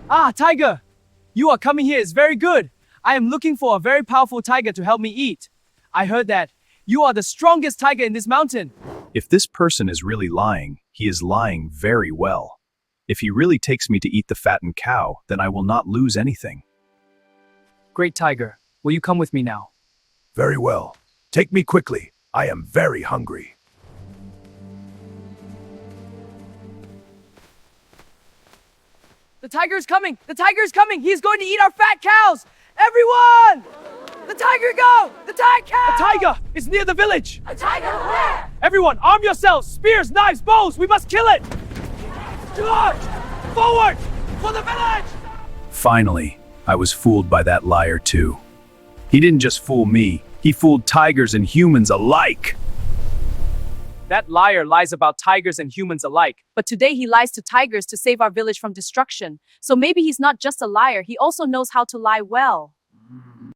Ah, tiger! You are coming here is very good. I am looking for a very powerful tiger to help me eat. I heard that you are the strongest tiger in this mountain. If this person is really lying, he is lying very well. If he really takes me to eat the fattened cow, then I will not lose anything. Great tiger, will you come with me now? Very well. Take me quickly. I am very hungry. The tiger is coming! The tiger is coming! He is going to eat our fat cows! Everyone! The tiger go! The tiger cow! A tiger is near the village! A tiger where? Everyone, arm yourselves! Spears, knives, bows! We must kill it! Charge! Forward! For the village! Finally, I was fooled by that liar too. He didn't just fool me, he fooled tigers and humans alike. That liar lies about tigers and humans alike. But today he lies to tigers to save our village from destruction. So maybe he's not just a liar, he also knows how to lie well.